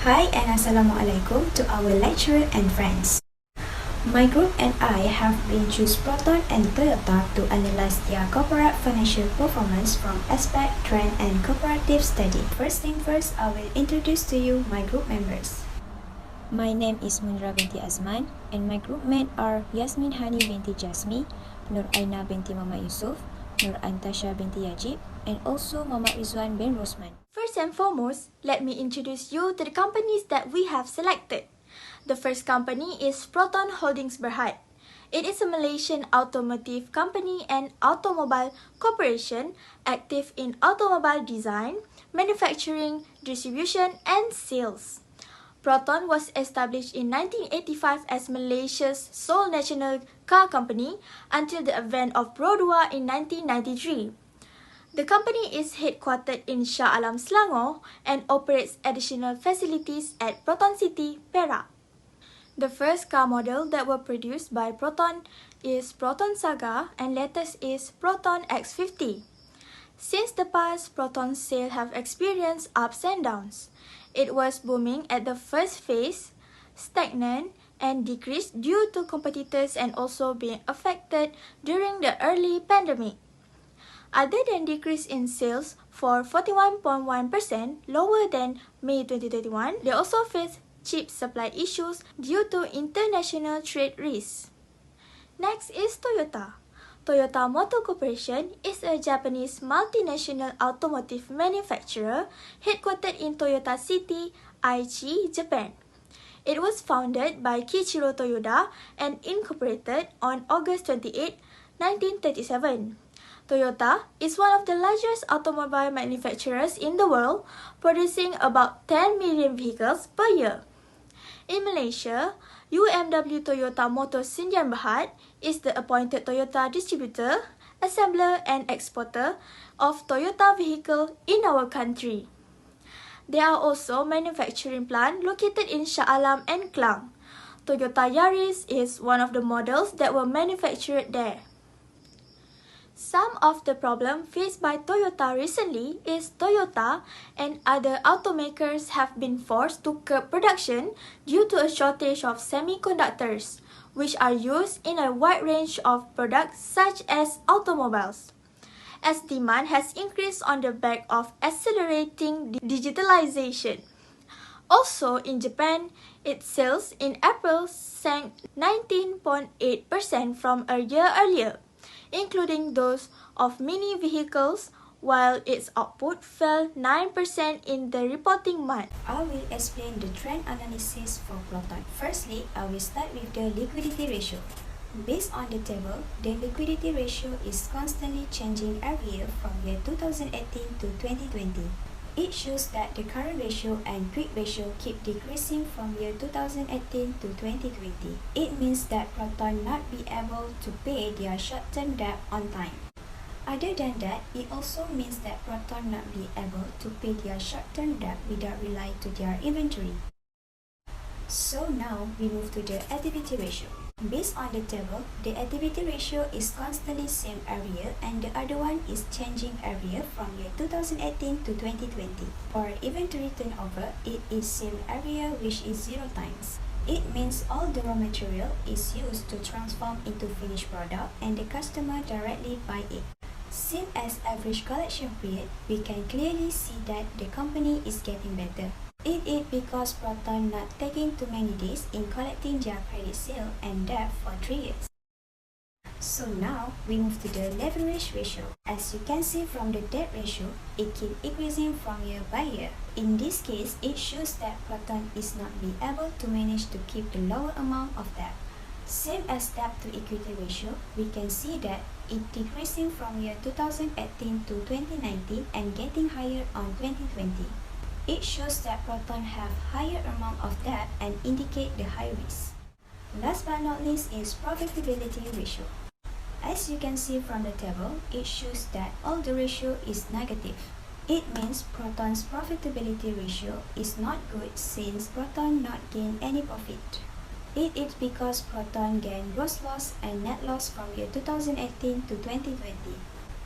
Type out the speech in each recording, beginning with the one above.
Hi and Assalamualaikum to our lecturer and friends. My group and I have been choose Proton and Toyota to analyze their corporate financial performance from aspect, trend and cooperative study. First thing first, I will introduce to you my group members. My name is Munra binti Azman and my group mates are Yasmin Hani binti Jasmi, Nur Aina binti Mama Yusuf, Nur Antasha binti Yajib, and also M.Ridzuan bin Rosman. First and foremost, let me introduce you to the companies that we have selected. The first company is Proton Holdings Berhad. It is a Malaysian automotive company and automobile corporation active in automobile design, manufacturing, distribution and sales. Proton was established in 1985 as Malaysia's sole national car company until the advent of Road War in 1993. The company is headquartered in Shah Alam, Selangor and operates additional facilities at Proton City, Perak. The first car model that were produced by Proton is Proton Saga and latest is Proton X50. Since the past, Proton's sales have experienced ups and downs. It was booming at the first phase, stagnant, and decreased due to competitors and also being affected during the early pandemic. Other than decrease in sales for 41.1% lower than May 2021, they also face chip supply issues due to international trade risks. Next is Toyota. Toyota Motor Corporation is a Japanese multinational automotive manufacturer headquartered in Toyota City, Aichi, Japan. It was founded by Kiichiro Toyoda and incorporated on August 28, 1937. Toyota is one of the largest automobile manufacturers in the world, producing about 10 million vehicles per year. In Malaysia, UMW Toyota Motors Sdn Bhd is the appointed Toyota distributor, assembler and exporter of Toyota vehicle in our country. There are also manufacturing plants located in Shah Alam and Klang. Toyota Yaris is one of the models that were manufactured there. Some of the problems faced by Toyota recently is Toyota and other automakers have been forced to curb production due to a shortage of semiconductors, which are used in a wide range of products such as automobiles. As demand has increased on the back of accelerating digitalization. Also in Japan, its sales in April sank 19.8% from a year earlier, including those of mini vehicles, while its output fell 9% in the reporting month. I will explain the trend analysis for Proton. Firstly, I will start with the liquidity ratio. Based on the table, the liquidity ratio is constantly changing every year from year 2018 to 2020. It shows that the current ratio and quick ratio keep decreasing from year 2018 to 2020. It means that Proton not be able to pay their short-term debt on time. Other than that, it also means that Proton not be able to pay their short-term debt without relying to their inventory. So now we move to the activity ratio. Based on the table, the activity ratio is constantly same every year and the other one is changing every year from year 2018 to 2020. For inventory turnover, it is same every year, which is 0 times. It means all the raw material is used to transform into finished product and the customer directly buy it. Same as average collection period, we can clearly see that the company is getting better. It is because Proton not taking too many days in collecting their credit sale and debt for 3 years. So now we move to the leverage ratio. As you can see from the debt ratio, it keeps increasing from year by year. In this case, it shows that Proton is not be able to manage to keep the lower amount of debt. Same as debt to equity ratio, we can see that it decreasing from year 2018 to 2019 and getting higher on 2020. It shows that Proton have higher amount of debt and indicate the high risk. Last but not least is profitability ratio. As you can see from the table, it shows that all the ratio is negative. It means Proton's profitability ratio is not good since Proton not gain any profit. It is because Proton gain gross loss and net loss from year 2018 to 2020.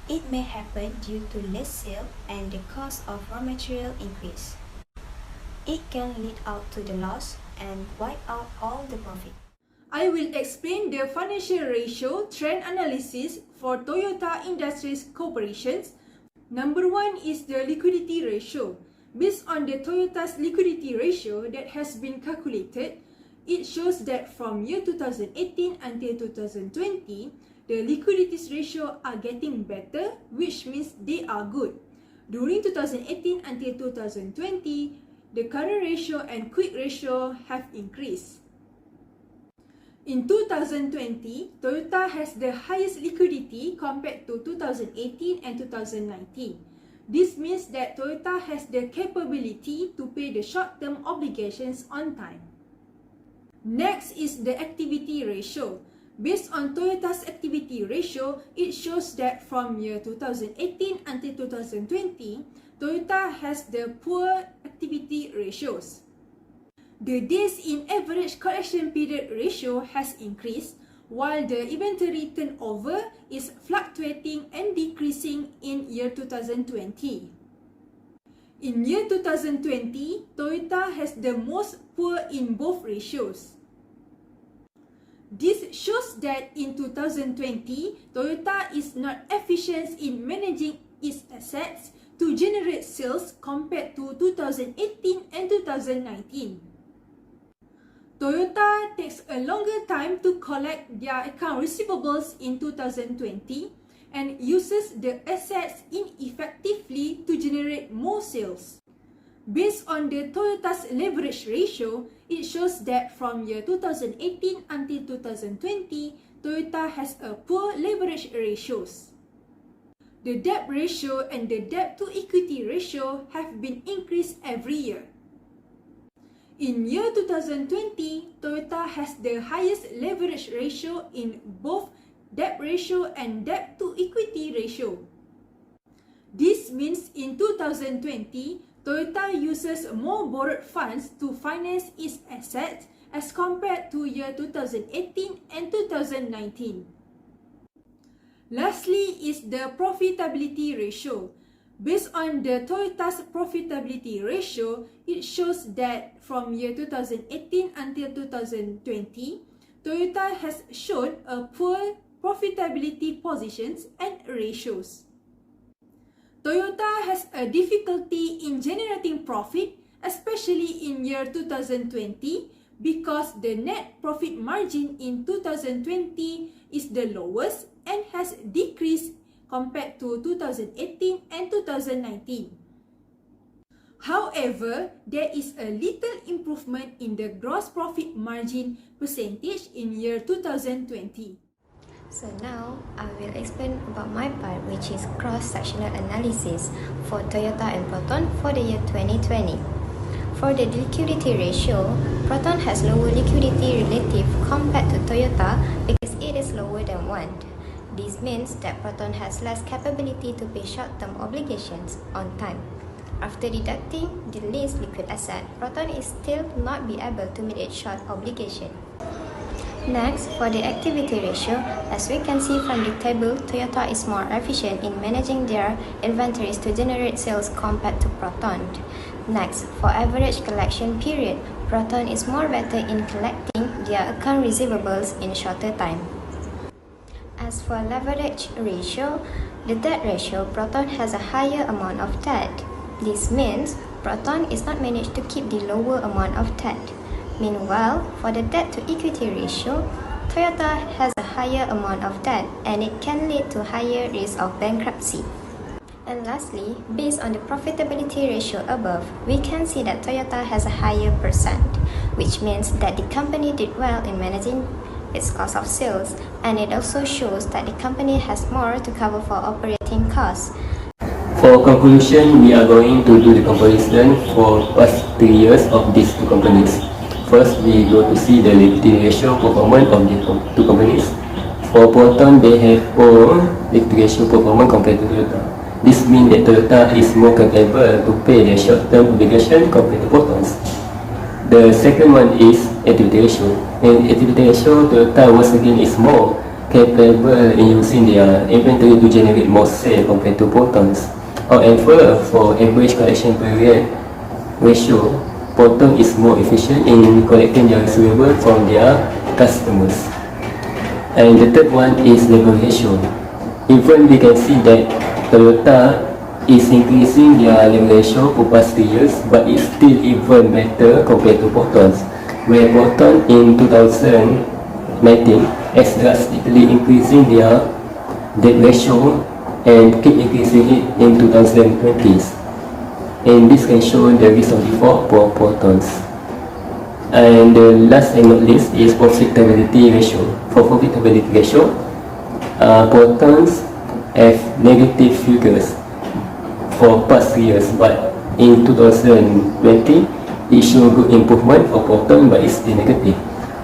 It may happen due to less sale and the cost of raw material increase. it can lead out to the loss and wipe out all the profit. I will explain the financial ratio trend analysis for Toyota Industries Corporations. Number 1 is the liquidity ratio. Based on the Toyota's liquidity ratio that has been calculated, it shows that from year 2018 until 2020, the liquidity ratio are getting better, which means they are good. During 2018 until 2020, the current ratio and quick ratio have increased. In 2020, Toyota has the highest liquidity compared to 2018 and 2019. This means that Toyota has the capability to pay the short-term obligations on time. Next is the activity ratio. Based on Toyota's activity ratio, it shows that from year 2018 until 2020, Toyota has the poor activity ratios. The days in average collection period ratio has increased, while the inventory turnover is fluctuating and decreasing in year 2020. In year 2020, Toyota has the most poor in both ratios. This shows that in 2020, Toyota is not efficient in managing its assets to generate sales compared to 2018 and 2019. Toyota takes a longer time to collect their account receivables in 2020 and uses the assets ineffectively to generate more sales. Based on the Toyota's leverage ratio, it shows that from year 2018 until 2020, Toyota has a poor leverage ratios. The debt ratio and the debt to equity ratio have been increased every year. In year 2020, Toyota has the highest leverage ratio in both debt ratio and debt to equity ratio. This means in 2020, Toyota uses more borrowed funds to finance its assets as compared to year 2018 and 2019. Lastly is the profitability ratio. Based on the Toyota's profitability ratio, it shows that from year 2018 until 2020, Toyota has shown a poor profitability positions and ratios. Toyota has a difficulty in generating profit, especially in year 2020, because the net profit margin in 2020 is the lowest and has decreased compared to 2018 and 2019. However, there is a little improvement in the gross profit margin percentage in year 2020. So now, I will explain about my part, which is cross-sectional analysis for Toyota and Proton for the year 2020. For the liquidity ratio, Proton has lower liquidity relative compared to Toyota because it is lower than 1. This means that Proton has less capability to pay short-term obligations on time. After deducting the least liquid asset, Proton is still not be able to meet its short obligation. Next, for the activity ratio, as we can see from the table, Toyota is more efficient in managing their inventories to generate sales compared to Proton. Next, for average collection period, Proton is more better in collecting their account receivables in shorter time. As for leverage ratio, the debt ratio, Proton has a higher amount of debt. This means Proton is not managed to keep the lower amount of debt. Meanwhile, for the debt to equity ratio, Toyota has a higher amount of debt and it can lead to higher risk of bankruptcy. And lastly, based on the profitability ratio above, we can see that Toyota has a higher percent, which means that the company did well in managing its cost of sales, and it also shows that the company has more to cover for operating costs. For conclusion, we are going to do the comparison for past 3 years of these two companies. First, we go to see the liquidity ratio performance of the two companies. For Proton, they have poor liquidity ratio performance compared to Toyota. This means that Toyota is more capable to pay their short-term obligation compared to Proton's. The second one is activity ratio. In activity ratio, Toyota once again is more capable in using their inventory to generate more sales compared to Proton's. However, for average collection period ratio, Proton is more efficient in collecting their receivable from their customers. And the third one is leverage ratio. Even we can see that Toyota is increasing their leverage ratio for past 3 years, but it's still even better compared to Proton's, where Proton in 2019 has drastically increasing their debt ratio and keep increasing it in 2020s. And this can show the risk of default for Protons. And the last and not least is profitability ratio. For profitability ratio, Protons have negative figures for past years, but in 2020 it showed good improvement for Proton, but it's still negative.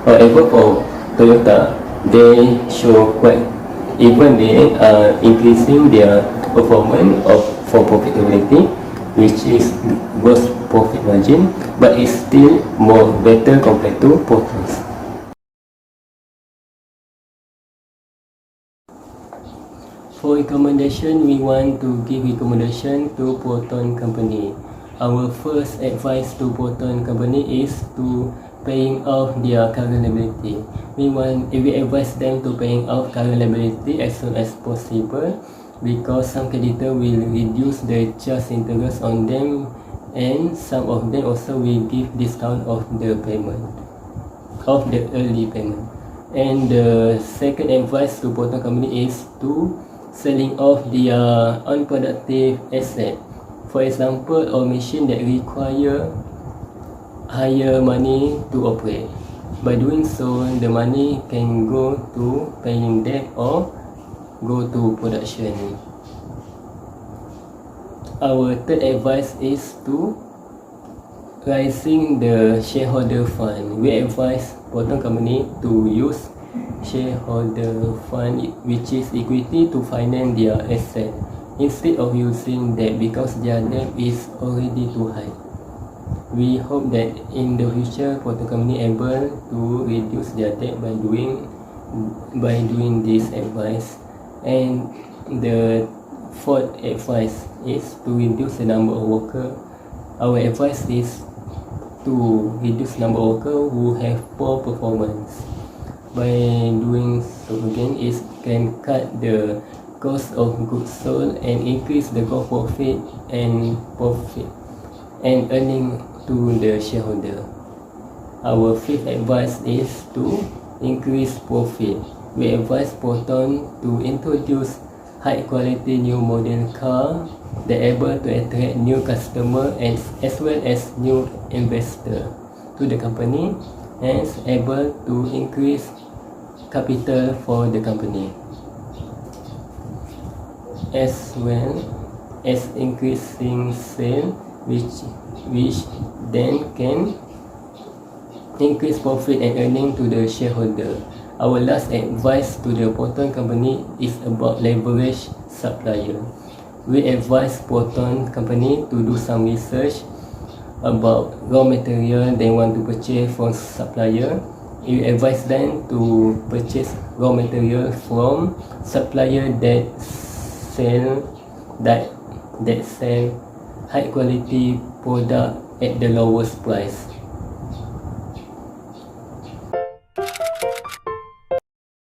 However, for Toyota, they show quite even they are increasing their performance for profitability, which is gross profit margin, but it's still more better compared to Protons. For recommendation, we want to give recommendation to Proton company. Our first advice to Proton company is to paying off their current liability. We advise them to paying off current liability as soon as possible, because some creditor will reduce the charge interest on them, and some of them also will give discount of the payment, of the early payment. And the second advice to Proton company is to selling off their unproductive asset. For example, a machine that require higher money to operate. By doing so, the money can go to paying debt or go to production. Our third advice is to raising the shareholder fund. We advise Proton company to use shareholder fund, which is equity, to finance their asset instead of using debt, because their debt is already too high. We hope that in the future Proton company able to reduce their debt by doing this advice. And the fourth advice is to reduce the number of workers. Our advice is to reduce number of workers who have poor performance. By doing so again, it can cut the cost of goods sold and increase the gross profit and earning to the shareholder. Our fifth advice is to increase profit. We advise Proton to introduce high quality new model car that able to attract new customer and as well as new investor to the company, and able to increase capital for the company, as well as increasing sale, which then can increase profit and earning to the shareholder. Our last advice to the Proton company is about leverage supplier. We advise Proton company to do some research about raw material they want to purchase from supplier. We advise them to purchase raw material from supplier that sell high quality product at the lowest price.